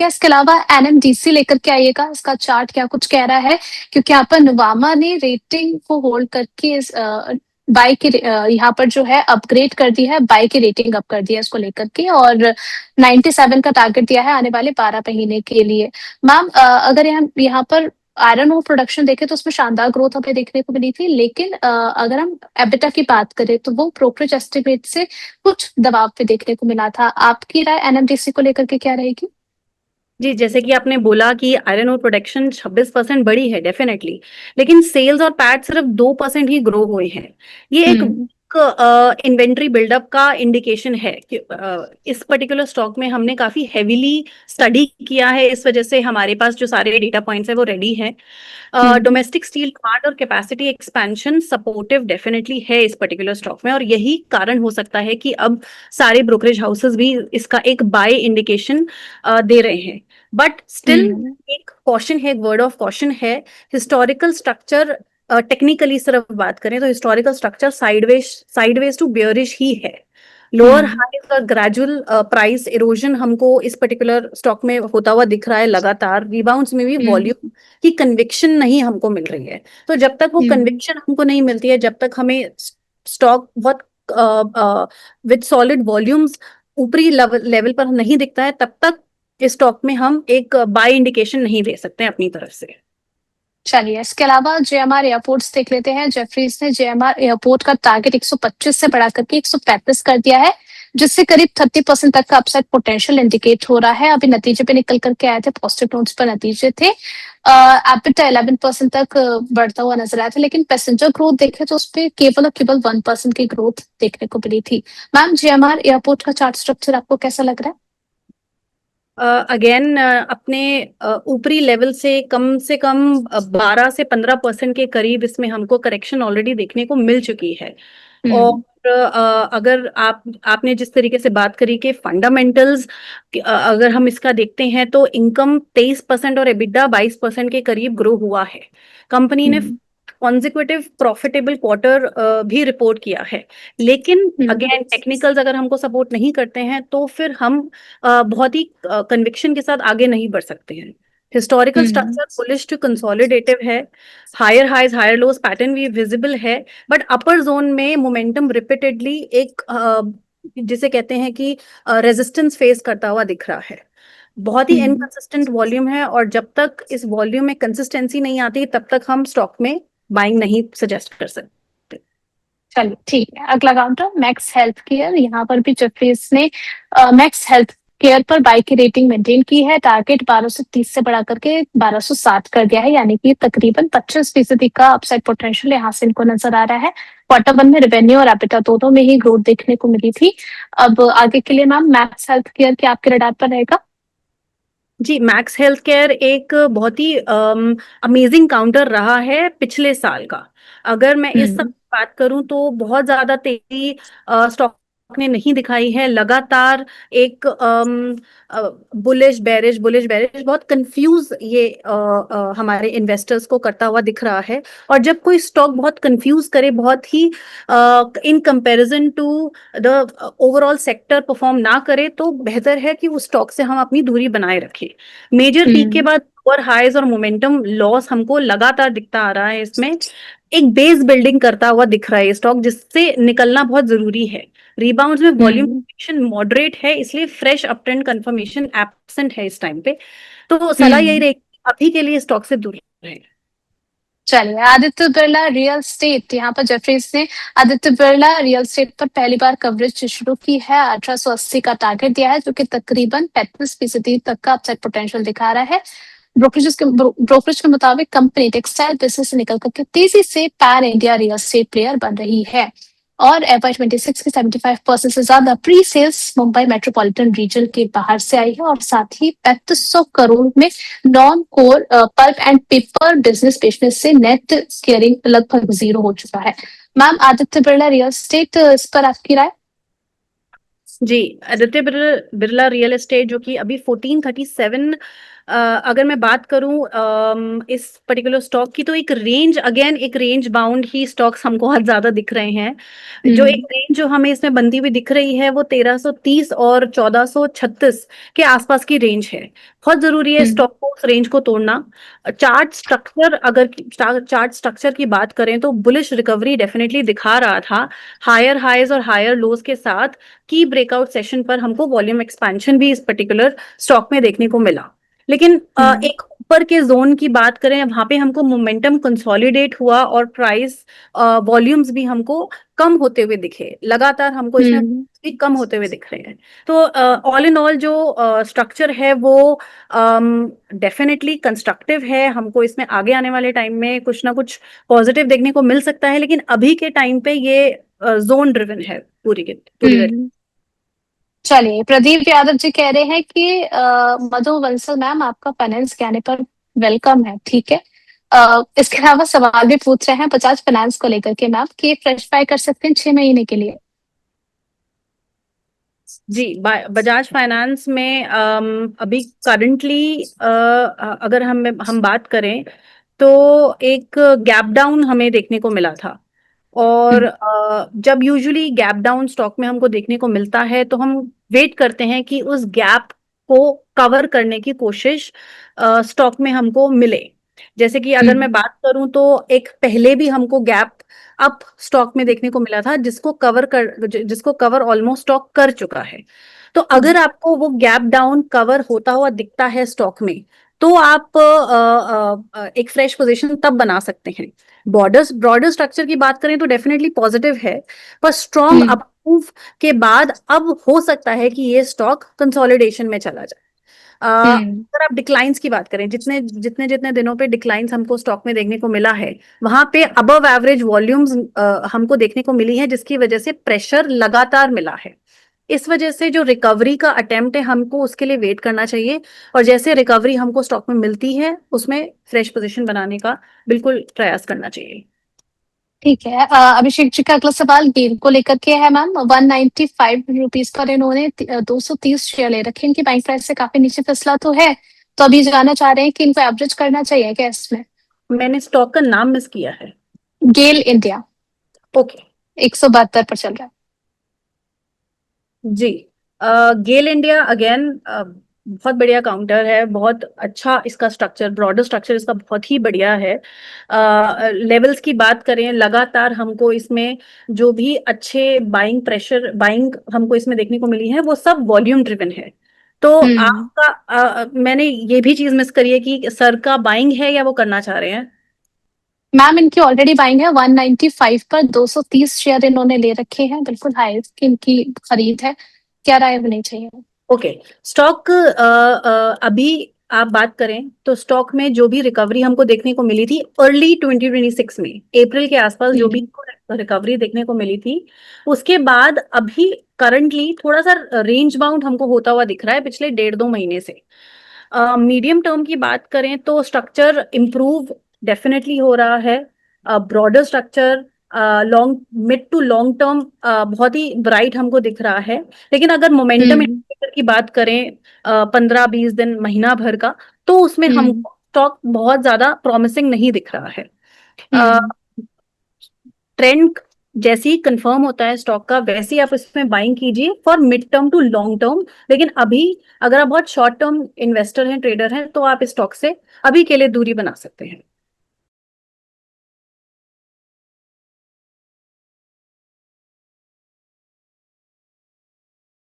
इसके अलावा एनएमडीसी लेकर के आइएगा, इसका चार्ट क्या कुछ कह रहा है, क्योंकि यहाँ पर नुवामा ने रेटिंग को होल्ड करके बाई की यहाँ पर जो है अपग्रेड कर दी है, बाई की रेटिंग अप कर दी है इसको लेकर के, और 97 का टारगेट दिया है आने वाले 12 महीने के लिए। मैम अगर यहाँ पर आयरन ओर प्रोडक्शन देखें तो उसमें शानदार ग्रोथ हमें देखने को मिली थी, लेकिन अगर हम एबिटा की बात करें तो वो ब्रोकरेज एस्टिमेट से कुछ दबाव पे देखने को मिला था। आपकी राय एनएमडीसी को लेकर के क्या रहेगी? जी, जैसे कि आपने बोला कि आयरन और प्रोडक्शन 26% बढ़ी है डेफिनेटली, लेकिन सेल्स और पैट सिर्फ 2% ही ग्रो हुए हैं। ये एक इन्वेंट्री बिल्डअप का इंडिकेशन है कि इस पर्टिकुलर स्टॉक में हमने काफी हेवीली स्टडी किया है, इस वजह से हमारे पास जो सारे डेटा पॉइंट्स है वो रेडी है। डोमेस्टिक स्टील डिमांड और कैपेसिटी एक्सपेंशन सपोर्टिव डेफिनेटली है इस पर्टिकुलर स्टॉक में, और यही कारण हो सकता है कि अब सारे ब्रोकरेज हाउसेस भी इसका एक बाय इंडिकेशन दे रहे हैं। बट स्टिल एक कॉशन है, एक वर्ड ऑफ कॉशन है। हिस्टोरिकल स्ट्रक्चर टेक्निकली सिर्फ बात करें तो historical structure sideways to bearish ही है। लोअर हाइज और ग्रेजुअल प्राइस इरोजन हमको इस पर्टिकुलर स्टॉक में होता हुआ दिख रहा है लगातार। रिबाउंड्स में भी वॉल्यूम की कन्विक्शन नहीं हमको मिल रही है। तो जब तक वो कन्विक्शन हमको नहीं मिलती है, जब तक हमें स्टॉक बहुत विद सॉलिड वॉल्यूम्स ऊपरी लेवल पर नहीं दिखता है, तब तक इस स्टॉक में हम एक बाय इंडिकेशन नहीं दे सकते हैं अपनी तरफ से। चलिए, इसके अलावा जेएमआर एयरपोर्ट्स देख लेते हैं। जेफरीज ने जेएमआर एयरपोर्ट का टारगेट 125 से बढ़ा करके 135 कर दिया है, जिससे करीब 30% तक का अपसाइड पोटेंशियल इंडिकेट हो रहा है। अभी नतीजे पे निकल करके आए थे, पॉजिटिव नोट्स पर नतीजे थे। एबिटा 11% तक बढ़ता हुआ नजर आया था, लेकिन पैसेंजर ग्रोथ देखे तो उस पर केवल और केवल 1% की ग्रोथ देखने को मिली थी। मैम, जेएमआर एयरपोर्ट का चार्ट स्ट्रक्चर आपको कैसा लग रहा है? अगेन अपने ऊपरी लेवल से कम 12 से 15% के करीब इसमें हमको करेक्शन ऑलरेडी देखने को मिल चुकी है। और अगर आपने जिस तरीके से बात करी कि फंडामेंटल्स, अगर हम इसका देखते हैं तो इनकम 23% और एबिटा 22% के करीब ग्रो हुआ है। कंपनी ने कॉन्जिक्यूटिव प्रॉफिटेबल क्वार्टर भी रिपोर्ट किया है, लेकिन अगेन टेक्निकल्स अगर हमको सपोर्ट नहीं करते हैं तो फिर हम बहुत ही कन्विक्शन के साथ आगे नहीं बढ़ सकते हैं। Historical structure bullish to consolidative है, higher highs higher lows pattern भी विजिबल है, बट अपर जोन में मोमेंटम रिपीटेडली एक जिसे कहते हैं कि रेजिस्टेंस फेस करता हुआ दिख रहा है। बहुत ही इनकंसिस्टेंट वॉल्यूम है, और जब तक इस वॉल्यूम में कंसिस्टेंसी नहीं आती तब तक हम स्टॉक में बाइंग नहीं सजेस्ट कर सकते। चलिए, ठीक है। अगला काउंटर मैक्स हेल्थ केयर। यहाँ पर भी जेफरीज ने मैक्स हेल्थ केयर पर बाई की रेटिंग मेंटेन की है। टारगेट 1230 से बढ़ा करके 1260 कर दिया है, यानी कि तकरीबन 25% का अपसाइड पोटेंशियल यहाँ से इनको नजर आ रहा है। Q1 में रेवेन्यू और एबिटा दोनों में ही ग्रोथ देखने को मिली थी। अब आगे के लिए मैम, मैक्स हेल्थ केयर के आपके रडार पर रहेगा? जी, मैक्स हेल्थ केयर एक बहुत ही अमेजिंग काउंटर रहा है पिछले साल का। अगर मैं इस समय बात करूं तो बहुत ज्यादा तेजी स्टॉक ने नहीं दिखाई है। लगातार एक बुलिश बैरिश बहुत कंफ्यूज ये हमारे इन्वेस्टर्स को करता हुआ दिख रहा है। और जब कोई स्टॉक बहुत कंफ्यूज करे, बहुत ही in comparison to the overall sector perform ना करे, तो बेहतर है कि उस स्टॉक से हम अपनी दूरी बनाए रखें। मेजर पीक के बाद लोअर हाइज और मोमेंटम लॉस हमको लगातार दिखता आ रहा है। इसमें एक बेस बिल्डिंग करता हुआ दिख रहा है स्टॉक, जिससे निकलना बहुत जरूरी है। रिबाउंड्स में वॉल्यूम मॉडरेट है, इसलिए फ्रेश अपट्रेंड कंफर्मेशन एब्सेंट है इस टाइम पे। तो सलाह यही रहेगी अभी के लिए स्टॉक से दूर रहें। चलिए, आदित्य बिरला रियल एस्टेट। यहाँ पर जेफरीज ने आदित्य बिरला रियल एस्टेट पर पहली बार कवरेज शुरू की है। 1880 का टारगेट दिया है, जो कि तकरीबन 35% तक का अपसाइड पोटेंशियल दिखा रहा है। ब्रोकरेज के मुताबिक कंपनी टेक्सटाइल बिजनेस से निकल करके तेजी से pan India real estate player बन रही है, और FY26 के 75% से ज्यादा pre sales Mumbai metropolitan region के बाहर से आई है, और साथ ही 3500 करोड़ में non core pulp and paper business बेचने से नेट गियरिंग लगभग 0 हो चुका है। Ma'am, Aditya Birla real estate, इस पर आपकी राय? जी, आदित्य बिरला रियल एस्टेट जो कि अभी 1437 अगर मैं बात करूं इस पर्टिकुलर स्टॉक की, तो एक रेंज, अगेन एक रेंज बाउंड ही स्टॉक्स हमको बहुत ज्यादा दिख रहे हैं। जो एक रेंज जो हमें इसमें बनती हुई दिख रही है वो 1330 और 1436 के आसपास की रेंज है। बहुत जरूरी है स्टॉक को उस रेंज को तोड़ना। चार्ट स्ट्रक्चर, अगर चार्ट स्ट्रक्चर की बात करें तो बुलिश रिकवरी डेफिनेटली दिखा रहा था, हायर हाईज और हायर लोज के साथ। की ब्रेकआउट सेशन पर हमको वॉल्यूम एक्सपेंशन भी इस पर्टिकुलर स्टॉक में देखने को मिला। लेकिन एक ऊपर के जोन की बात करें, वहां पे हमको मोमेंटम कंसोलिडेट हुआ और प्राइस वॉल्यूम्स भी हमको कम होते हुए दिखे, लगातार हमको इसमें भी कम होते हुए दिख रहे हैं। तो ऑल इन ऑल जो स्ट्रक्चर है वो डेफिनेटली कंस्ट्रक्टिव है। हमको इसमें आगे आने वाले टाइम में कुछ ना कुछ पॉजिटिव देखने को मिल सकता है, लेकिन अभी के टाइम पे ये जोन ड्रिवन है पूरी की पूरी तरह। चलिए, प्रदीप यादव जी कह रहे हैं कि मधु बंसल मैम आपका फाइनेंस कहने पर वेलकम है, ठीक है। इसके अलावा सवाल भी पूछ रहे हैं बजाज फाइनेंस को लेकर के मैम, कि फ्रेश बाय कर सकते हैं 6 महीने के लिए। जी, बजाज फाइनेंस में अभी करंटली अगर हम बात करें तो एक गैप डाउन हमें देखने को मिला था। और जब यूजुअली गैप डाउन स्टॉक में हमको देखने को मिलता है तो हम वेट करते हैं कि उस गैप को कवर करने की कोशिश स्टॉक में हमको मिले। जैसे कि अगर मैं बात करूं तो एक पहले भी हमको गैप अप स्टॉक में देखने को मिला था, जिसको कवर ऑलमोस्ट स्टॉक कर चुका है। तो अगर आपको वो गैप डाउन कवर होता हुआ दिखता है स्टॉक में, तो आप एक फ्रेश पोजीशन तब बना सकते हैं। ब्रॉडर स्ट्रक्चर की बात करें तो डेफिनेटली पॉजिटिव है, पर स्ट्रॉन्ग अप मूव के बाद अब हो सकता है कि ये स्टॉक कंसोलिडेशन में चला जाए। अगर आप डिक्लाइंस की बात करें, जितने जितने जितने दिनों पे डिक्लाइंस हमको स्टॉक में देखने को मिला है, वहां पे अबव एवरेज वॉल्यूम्स हमको देखने को मिली है, जिसकी वजह से प्रेशर लगातार मिला है। इस वजह से जो रिकवरी का अटेम्प्ट है हमको उसके लिए वेट करना चाहिए, और जैसे रिकवरी हमको स्टॉक में मिलती है उसमें फ्रेश पोजीशन बनाने का बिल्कुल प्रयास करना चाहिए। ठीक है। अभिषेक जी का अगला सवाल गेल को लेकर के है मैम। 195 रुपीज पर इन्होंने 230 शेयर ले रखे, इनकी बाइंग प्राइस से काफी नीचे फिसला तो है, तो अभी जानना चाह रहे हैं कि इनको एवरेज करना चाहिए क्या इसमें। मैंने स्टॉक का नाम मिस किया है। गेल इंडिया। ओके। 172 पर चल रहा है। जी, गेल इंडिया अगेन बहुत बढ़िया काउंटर है, बहुत अच्छा इसका स्ट्रक्चर, ब्रॉडर स्ट्रक्चर इसका बहुत ही बढ़िया है। लेवल्स की बात करें, लगातार हमको इसमें जो भी अच्छे बाइंग हमको इसमें देखने को मिली है वो सब वॉल्यूम ड्रिवन है। तो आपका मैंने ये भी चीज मिस करी है कि सर का बाइंग है या वो करना चाह रहे हैं। मैम इनकी ऑलरेडी बाइंग है 195 पर 230 शेयर इन्होंने ले रखे हैं, बिल्कुल हाई इनकी खरीद है। क्या राय होनी चाहिए। ओके। स्टॉक अभी आप बात करें तो स्टॉक में जो भी रिकवरी हमको देखने को मिली थी अर्ली 2026 में, अप्रैल के आसपास जो भी रिकवरी देखने को मिली थी, उसके बाद अभी करंटली थोड़ा सा रेंज बाउंड हमको होता हुआ दिख रहा है पिछले 1.5-2 महीने से। मीडियम टर्म की बात करें तो स्ट्रक्चर इम्प्रूव डेफिनेटली हो रहा है। Broader structure long mid to long term बहुत ही ब्राइट हमको दिख रहा है। लेकिन अगर मोमेंटम इंडिकेटर की बात करें 15-20 दिन महीना भर का, तो उसमें हमको स्टॉक बहुत ज्यादा प्रॉमिसिंग नहीं दिख रहा है। ट्रेंड जैसे ही कंफर्म होता है स्टॉक का, वैसे ही आप इसमें बाइंग कीजिए for mid term to long term. लेकिन अभी अगर आप बहुत शॉर्ट टर्म इन्वेस्टर हैं, ट्रेडर हैं, तो आप इस स्टॉक से अभी के लिए दूरी बना सकते हैं।